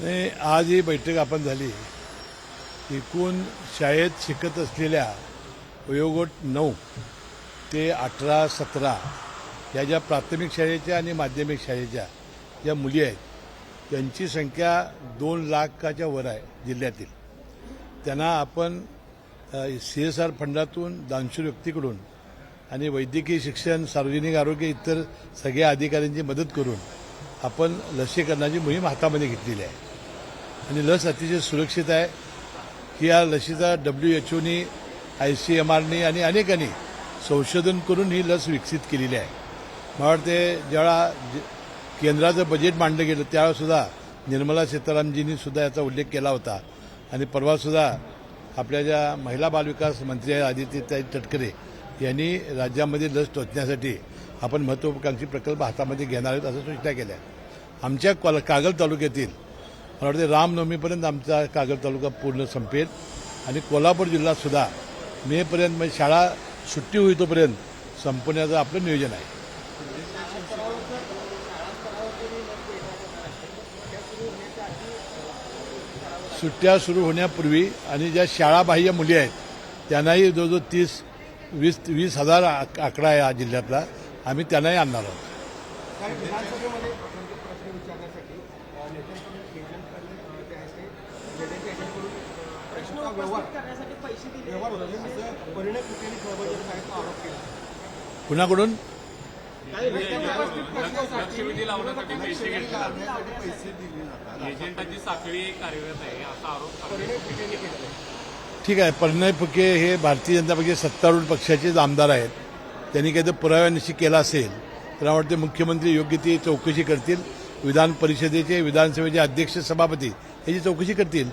नाही, आज ही बैठक आपण झाली. एकूण शाळेत शिकत असलेल्या वयोगट 9 ते 18-17 या ज्या प्राथमिक शाळेच्या आणि माध्यमिक शाळेच्या ज्या मुली आहेत त्यांची संख्या 2 लाखाच्या वर आहे जिल्ह्यातील. त्यांना आपण CSR फंडातून दानशूर व्यक्तीकडून आणि वैद्यकीय शिक्षण, सार्वजनिक आरोग्य इतर सगळ्या अधिकाऱ्यांची मदत करून आपण लसीकरणाची मोहीम हातामध्ये घेतलेली आहे. आणि लस अतिशय सुरक्षित आहे की या लसीचा WHOनी, ICMRनी आणि अनेकांनी संशोधन करून ही लस विकसित केलेली आहे. मला वाटते ज्यावेळा केंद्राचं बजेट मांडलं गेलं त्यावेळेसुद्धा निर्मला सीतारामजींनी सुद्धा याचा उल्लेख केला होता. आणि परवासुद्धा आपल्या ज्या महिला बालविकास मंत्री आहेत आदित्यताई तटकरे यांनी राज्यामध्ये लस टोचण्यासाठी आपण महत्त्वाकांक्षी प्रकल्प हातामध्ये घेणार आहेत असं सूचना केल्या. आमच्या कागल तालुक्यातील मला वाटते रामनवमीपर्यंत आमचा कागल तालुका पूर्ण संपेल आणि कोल्हापूर जिल्ह्यातसुद्धा मेपर्यंत म्हणजे शाळा सुट्टी होईतोपर्यंत संपवण्याचं आपलं नियोजन आहे. सुट्ट्या सुरू होण्यापूर्वी आणि ज्या शाळाबाह्य मुली आहेत त्यांनाही जवळजवळ 20,000 आकडा आहे या जिल्ह्यातला. आम्ही त्यांनाही आणणार आहोत. कुणाकडून एजंटाची साखळी कार्यरत आहे असा आरोप ठीक आहे. प्रणय फुके हे भारतीय जनता पक्षाचे सत्तारूढ पक्षाचेच आमदार आहेत. त्यांनी काही तर पुराव्यानिशी केला असेल तर मला वाटते मुख्यमंत्री योग्य ती चौकशी करतील. विधान परिषदेचे, विधानसभेचे अध्यक्ष, सभापती याची चौकशी करतील.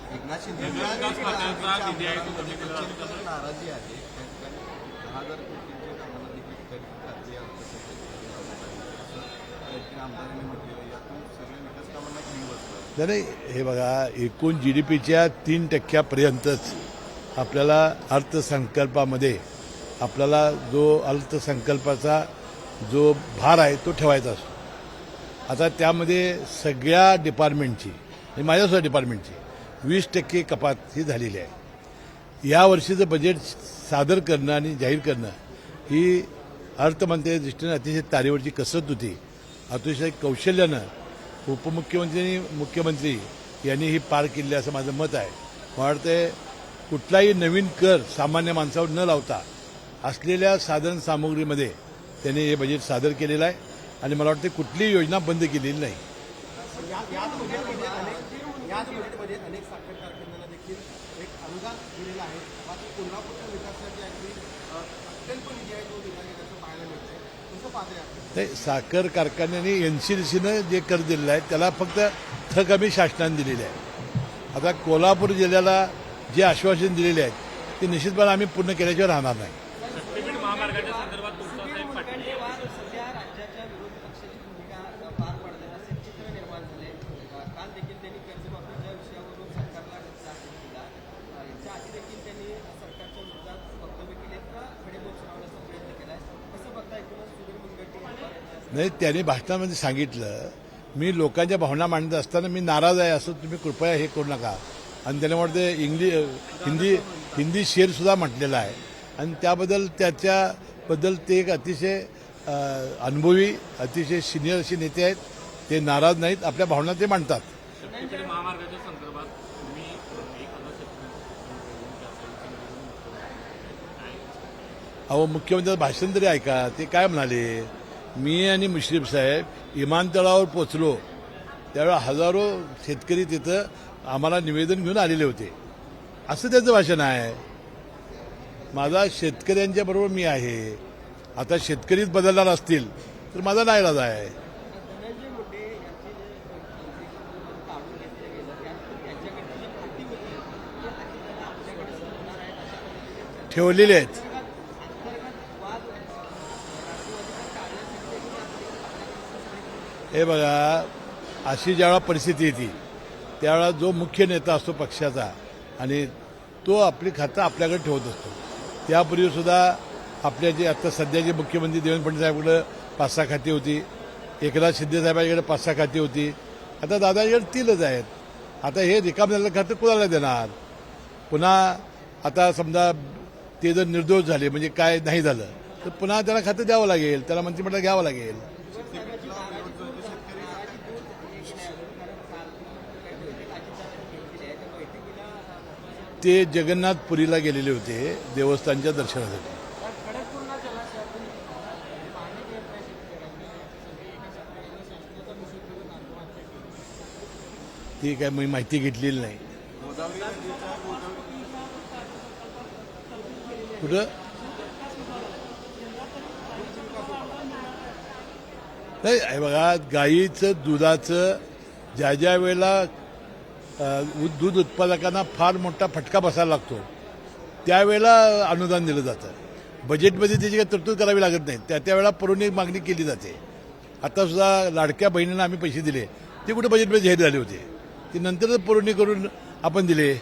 नाही, हे बघा, एकूण GDPच्या 3% आपल्याला अर्थसंकल्पामध्ये आपल्याला जो अर्थसंकल्पाचा जो भार आहे तो ठेवायचा असतो. आता त्यामध्ये सगळ्या डिपार्टमेंटची आणि माझ्यासुद्धा डिपार्टमेंटची 20% कपात ही झालेली आहे. या वर्षीचं बजेट सादर करणं आणि जाहीर करणं ही अर्थमंत्र्यांच्या दृष्टीनं अतिशय तारेवरची कसरत होती. अतिशय कौशल्यानं उपमुख्यमंत्री आणि मुख्यमंत्री यांनी ही पार केली असं माझं मत आहे. मला वाटतं कुठलाही नवीन कर सामान्य माणसावर न लावता असलेल्या साधन सामुग्रीमध्ये त्यांनी हे बजेट सादर केलेलं आहे. आणि मला वाटतं कुठलीही योजना बंद केलेली नाही. नाही, साखर कारखान्यांनी NCDCनं जे कर दिलेलं आहे त्याला फक्त थक आम्ही शासनाने दिलेली आहे. आता कोल्हापूर जिल्ह्याला जे आश्वासन दिलेले आहेत ते निश्चितपणे आम्ही पूर्ण केल्याशिवाय राहणार नाही. महामार्गाच्या संदर्भात तुमचा नाही, त्यांनी भाषणामध्ये सांगितलं मी लोकांच्या भावना मांडत असताना मी नाराज आहे असं तुम्ही कृपया हे करू नका. आणि त्याने वाटते हिंदी शेरसुद्धा म्हटलेला आहे. आणि त्याच्याबद्दल ते एक अतिशय अनुभवी, अतिशय सिनियर असे नेते आहेत. ते नाराज नाहीत, आपल्या भावना ते मांडतात. महामार्गाच्या संदर्भात अहो, मुख्यमंत्र्यांचं भाषण तरी ऐका. ते काय म्हणाले, मी आणि मुश्रीफ साहेब विमानतळावर पोचलो त्यावेळेला हजारो शेतकरी तिथं आम्हाला निवेदन घेऊन आलेले होते असं त्याचं भाषण आहे. माझा शेतकऱ्यांच्या बरोबर मी आहे. आता शेतकरीच बदलणार असतील तर माझा नाईलाज आहे. ठेवलेले आहेत. हे बघा, अशी ज्यावेळा परिस्थिती येते त्यावेळा जो मुख्य नेता असतो पक्षाचा आणि तो आपली खातं आपल्याकडे ठेवत असतो. त्यापूर्वीसुद्धा आपल्या जे आता सध्याचे मुख्यमंत्री देवेंद्र फडणवीस साहेबांकडे 5-6 खाती होती. एकनाथ शिंदे साहेबांकडे 5-6 खाती होती. आता दादाकडे 3च आहेत. आता हे रिकाम झालेलं खातं कुणाला देणार? पुन्हा आता समजा ते जर निर्दोष झाले म्हणजे काय नाही झालं तर पुन्हा त्याला खातं द्यावं लागेल, त्याला मंत्रिमंडळ घ्यावं लागेल. ते जगन्नाथपुरीला गेलेले होते देवस्थानच्या दर्शनासाठी. ती काय मी माहिती घेतलेली नाही. कुठं नाही हे बघा, गाईचं दुधाचं ज्या ज्या वेळेला दूध उत्पादकांना फार मोठा फटका बसायला लागतो त्यावेळेला अनुदान दिलं जातं. बजेटमध्ये त्याची काही तरतूद करावी लागत नाही, त्यावेळेला पुरवणी मागणी केली जाते. आता सुद्धा लाडक्या बहिणींना आम्ही पैसे दिले, ते कुठे बजेटमध्ये जाहीर झाले होते, ते नंतर पुरवणी करून आपण दिले.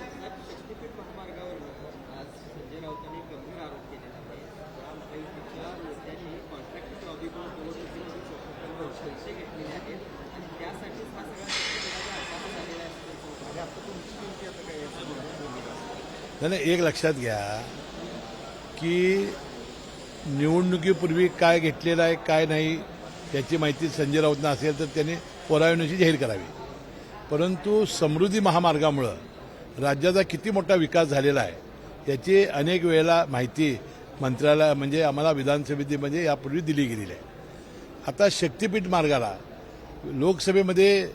नाही, एक लक्षात घ्या की निवडणुकीपूर्वी काय घेतलेलं आहे काय नाही याची माहिती संजय राऊतना असेल तर त्यांनी पुराव्यानुसार जाहीर करावी. परंतु समृद्धी महामार्गामुळं राज्याचा किती मोठा विकास झालेला आहे याची अनेक वेळेला माहिती मंत्र्याला म्हणजे आम्हाला विधानसभेमध्ये यापूर्वी दिली गेलेली आहे. आता शक्तीपीठ मार्गाला लोकसभेमध्ये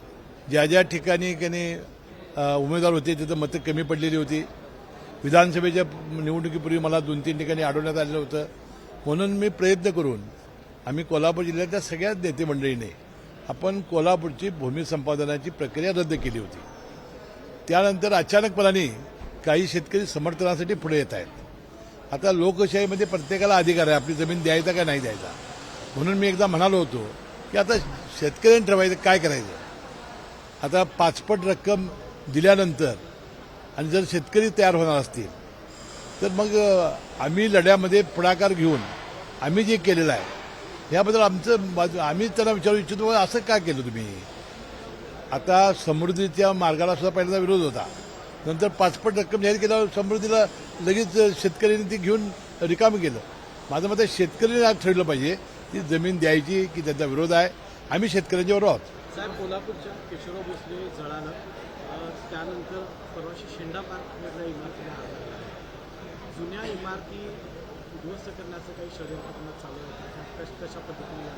ज्या ज्या ठिकाणी उमेदवार होते तिथं मतं कमी पडलेली होती. विधानसभेच्या निवडणुकीपूर्वी मला 2-3 ठिकाणी अडवण्यात आलेलं होतं. म्हणून मी प्रयत्न करून आम्ही कोल्हापूर जिल्ह्यातल्या सगळ्याच नेते मंडळीने आपण कोल्हापूरची भूमी संपादनाची प्रक्रिया रद्द केली होती. त्यानंतर अचानकपणाने काही शेतकरी समर्थनासाठी पुढे येत आहेत. आता लोकशाहीमध्ये प्रत्येकाला अधिकार आहे आपली जमीन द्यायचा का नाही द्यायचा. म्हणून मी एकदा म्हणालो होतो की आता शेतकऱ्यांनी ठरवायचं काय करायचं. आता 5पट रक्कम दिल्यानंतर आणि जर शेतकरी तयार होणार असतील तर मग आम्ही लढ्यामध्ये पुढाकार घेऊन आम्ही जे केलेलं आहे याबद्दल आम्ही त्यांना विचारू इच्छितो असं का केलं तुम्ही. आता समृद्धीच्या मार्गाला सुद्धा पहिल्यांदा विरोध होता, नंतर 5पट रक्कम जाहीर केल्यावर समृद्धीला लगेच शेतकऱ्यांनी ती घेऊन रिकामी केलं. माझं मत शेतकऱ्यांनी आज ठरवलं पाहिजे ती जमीन द्यायची की त्यांचा विरोध आहे. आम्ही शेतकऱ्यांच्या बरोबर आहोत. साहेब, कोल्हापूरच्या केशवराव भोसले जळालं त्यानंतर परवाशी शेंडा पार्कमधल्या इमारतीला आग लागला. जुन्या इमारती उद्ध्वस्त करण्याचं काही षडयंत्र चालू आहे, कशा पद्धतीने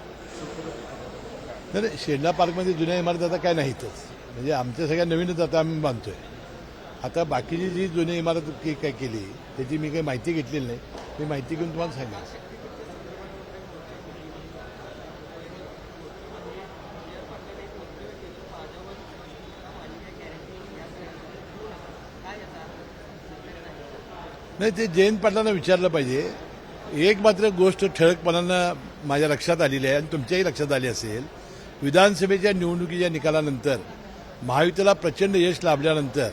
नाही, शेंडा पार्कमध्ये जुन्या इमारती आता काय नाहीतच, म्हणजे आमच्या सगळ्या नवीनच आता आम्ही बांधतोय. आता बाकीची जी जुनी इमारत काय केली त्याची मी काही माहिती घेतलेली नाही. मी माहिती घेऊन तुम्हाला सांगेन. नाही, ते जयंत पाटलांना विचारलं पाहिजे. एक मात्र गोष्ट ठळकपणानं माझ्या लक्षात आलेली आहे आणि तुमच्याही लक्षात आली असेल. विधानसभेच्या निवडणुकीच्या निकालानंतर महायुतीला प्रचंड यश लाभल्यानंतर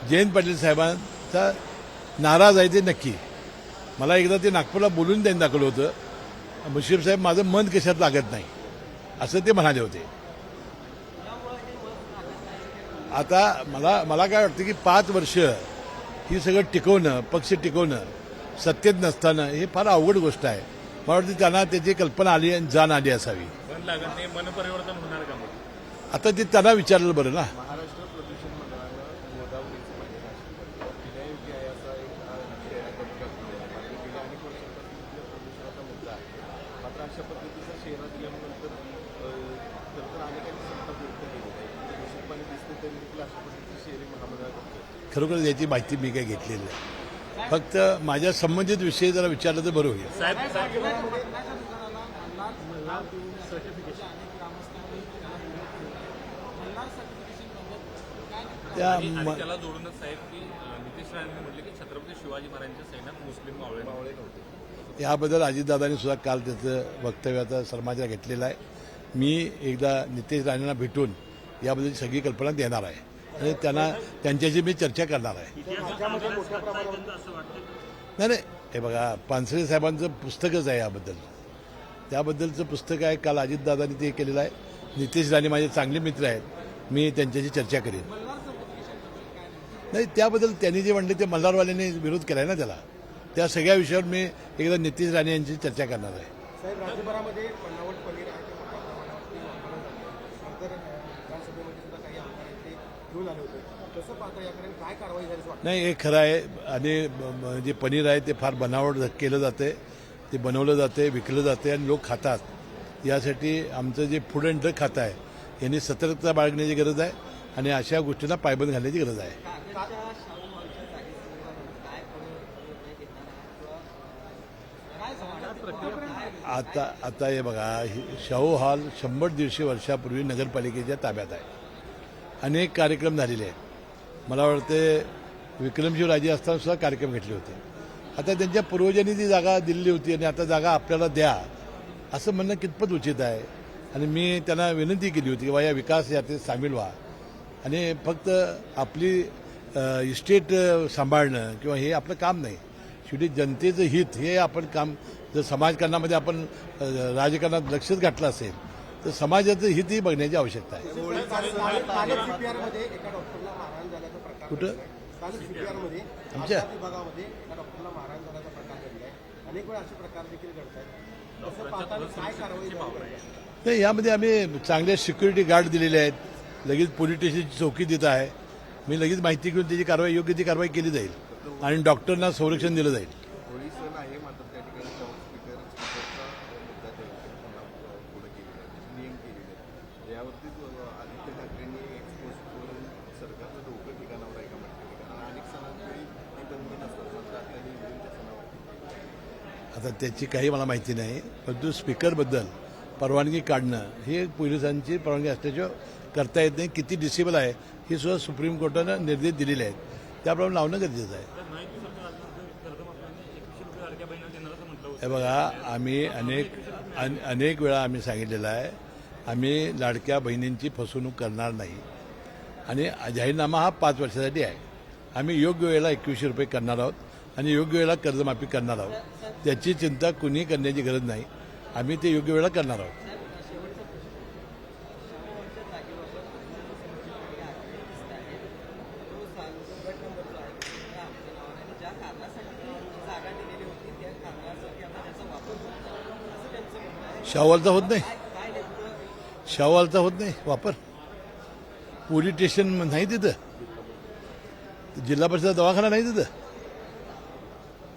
जयंत पाटील साहेबांचा नाराज आहे ते नक्की. मला एकदा ते नागपूरला बोलून त्यांनी दाखवलं होतं, मुश्रीफ साहेब माझं मन कशात लागत नाही असं ते म्हणाले होते. आता मला काय वाटतं की 5 वर्ष ही सगळं टिकवणं, पक्ष टिकवणं सत्तेत नसताना हे फार अवघड गोष्ट आहे. मला वाटतं त्यांना त्याची कल्पना आली आणि जाण आली असावी. पण लागत नाही, मनपरिवर्तन होणार का मग? आता ते त्यांना विचारलं बरं ना. महाराष्ट्र प्रदूषण मंडळानं गोदावरीचं पाणी नाशिक पिण्यायोग्य आहे असा एक गेल्या अनेक वर्षांपासून प्रदूषणाचा मुद्दा आहे. मात्र अशा पद्धतीचा शेरा दिल्यानंतर तर अनेकांनी संताप व्यक्त केलेला आहे. दूषित पाणी दिसते तरी देखील अशा पद्धतीची शेरी महामंडळात होते. खरोखर याची माहिती मी काय घेतलेली आहे. फक्त माझ्या संबंधित विषयी जरा विचारलं तर बरं होईल. त्याला जोडूनच साहेब की नितेश राणेंनी म्हटले की छत्रपती शिवाजी महाराजांच्या सैन्यात मुस्लिम मावळे नव्हते. याबद्दल अजितदादांनी सुद्धा काल त्याचं वक्तव्याचा समाचार घेतलेला आहे. मी एकदा नितेश राणेंना भेटून याबद्दल सगळी कल्पना देणार आहे आणि त्यांच्याशी मी चर्चा करणार आहे. नाही, हे बघा, पानसरे साहेबांचं पुस्तकच आहे याबद्दल. त्याबद्दलचं पुस्तक आहे. काल अजितदादांनी ते केलेलं आहे. नितेश राणे माझे चांगले मित्र आहेत, मी त्यांच्याशी चर्चा करेन. नाही, त्याबद्दल त्यांनी जे म्हणले ते मल्हारवाल्यांनी विरोध केला आहे ना त्याला. त्या सगळ्या विषयावर मी एकदा नितीश राणे यांची चर्चा करणार आहे. साहेब, राज्यभरामध्ये बनावट पनीर आहे ते मोठ्या प्रमाणावरती वापरलं जातं. नंतर विधानसभेमध्ये सुद्धा काही आमदार आहेत ते घेऊन आले होते. कसं पाहता याकडे काय कारवाई झाली असं वाटतं? नाही, हे खरं आहे. आणि जे पनीर आहे ते फार बनावट केलं जाते, ते बनवलं जाते, विकलं जाते आणि लोक खातात. यासाठी आमचं जे फूड अँड ड्रग खातं आहे यांनी सतर्कता बाळगण्याची गरज आहे आणि अशा गोष्टींना पायबंद घालण्याची गरज आहे. आता हे बघा, शाहू हॉल 100-150 वर्षापूर्वी नगरपालिकेच्या ताब्यात आहे. अनेक कार्यक्रम झालेले आहेत. मला वाटते विक्रमशिव राजे असताना सुद्धा कार्यक्रम घेतले होते. आता त्यांच्या पूर्वजांनी ती जागा दिलेली होती आणि आता जागा आपल्याला द्या असं म्हणणं कितपत उचित आहे. आणि मी त्यांना विनंती केली होती की बा या विकास यात्रेत सामील व्हा आणि फक्त आपली इस्टेट सांभाळणं किंवा हे आपलं काम नाही. शेवटी जनतेचं हित हे आपण काम, जर समाजकारणामध्ये आपण राजकारणात लक्षच घातलं असेल तर समाजाचं हितही बघण्याची आवश्यकता आहे. कालच CPR मध्ये एका डॉक्टरला मारहाण झाल्याचा प्रकार कुठं? कालच CPR मध्ये आमच्या? विभागामध्ये एका डॉक्टरला मारहाण झाल्याचा प्रकार घडलाय. अनेक वेळा असे प्रकार देखील घडत आहेत. कसं पाहता काय कारवाई झाली? नाही, यामध्ये आम्ही चांगले सिक्युरिटी गार्ड दिलेले आहेत. लगेच पोलीस स्टेशनची चौकी देत आहे. मी लगेच माहिती घेऊन त्याची कारवाई, योग्य ती कारवाई केली जाईल आणि डॉक्टरांना संरक्षण दिलं जाईल. होळी सण आहे, मात्र त्या ठिकाणी स्पीकरचा मुद्दा पुढे केलेला आहे, त्याचे नियम केलेले आहेत. यावरतीच आदित्य ठाकरेंनी एक्सपोज करून सरकारचं डोकं ठिकाणावर आहे का म्हटलं ठिकाण. अनेक सणांवेळी ही बंदी नसतात, मात्र आता ही होळीच्या सणावरती. आता त्याची काही मला माहिती नाही, परंतु स्पीकरबद्दल परवानगी काढणं हे पोलिसांची परवानगी असल्याशिवाय करता येत नाही. किती डिसेबल आहे हे सुद्धा सुप्रीम कोर्टानं निर्देश दिलेले आहेत. त्याप्रमाणे लावणं गरजेचं आहे. हे बघा, आम्ही अनेक वेळा आम्ही सांगितलेलं आहे, आम्ही लाडक्या बहिणींची फसवणूक करणार नाही आणि जाहीरनामा हा 5 वर्षासाठी आहे. आम्ही योग्य वेळेला 2100 रुपये करणार आहोत आणि योग्य वेळेला कर्जमाफी करणार आहोत. त्याची चिंता कुणीही करण्याची गरज नाही. आम्ही ते योग्य वेळेला करणार आहोत. शाहूवालचा होत नाही, शाहूवालचा होत नाही वापर. पोलीस स्टेशन नाही तिथं, जिल्हा परिषद दवाखाना नाही तिथं.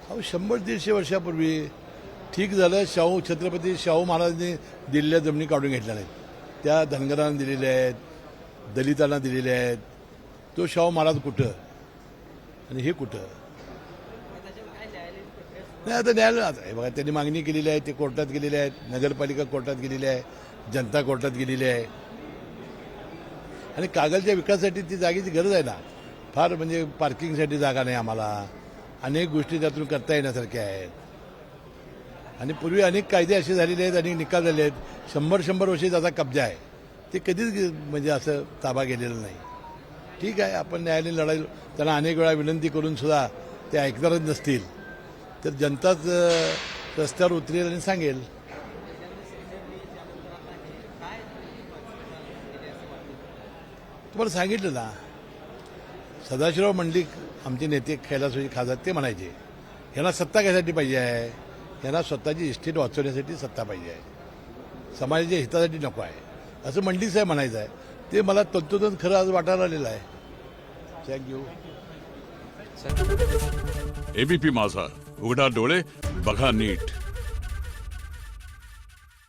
अहो 100-150 वर्षापूर्वी ठीक झालं, छत्रपती शाहू महाराजांनी दिलेल्या जमिनी काढून घेतल्या नाहीत. त्या धनगरांना दिलेल्या आहेत, दलितांना दिलेल्या आहेत. तो शाहू महाराज कुठं आणि हे कुठं? नाही, आता न्यायालय आता हे बघा, त्यांनी मागणी केलेली आहे, ते कोर्टात गेलेले आहेत, नगरपालिका कोर्टात गेलेली आहे, जनता कोर्टात गेलेली आहे. आणि कागलच्या विकासासाठी ती जागेची गरज आहे ना. फार म्हणजे पार्किंगसाठी जागा नाही आम्हाला. अनेक गोष्टी त्यातून करता येण्यासारख्या आहेत. आणि पूर्वी अनेक कायदे असे झालेले आहेत, अनेक निकाल झाले आहेत. 100 वर्षे त्याचा कब्जा आहे. ते कधीच म्हणजे असं ताबा गेलेला नाही. ठीक आहे, आपण न्यायालयीन लढाई त्यांना अनेक वेळा विनंती करून सुद्धा ते ऐकणारच नसतील तर जनताच रस्त्यावर उतरेल आणि सांगेल. तुम्हाला सांगितलं ना, सदाशिवराव मंडलिक आमचे नेते कैलासवासी खासदार ते म्हणायचे, यांना सत्ता कशासाठी पाहिजे आहे? यांना स्वतःची इस्टेट वाचवण्यासाठी सत्ता पाहिजे आहे, समाजाच्या हितासाठी नको आहे, असं मंडलिक साहेब म्हणायचं आहे. ते मला तंतोतंत खरं आज वाटायला आलेलं आहे. थँक्यू. एबीपी माझा, उघडा डोळे बघा नीट.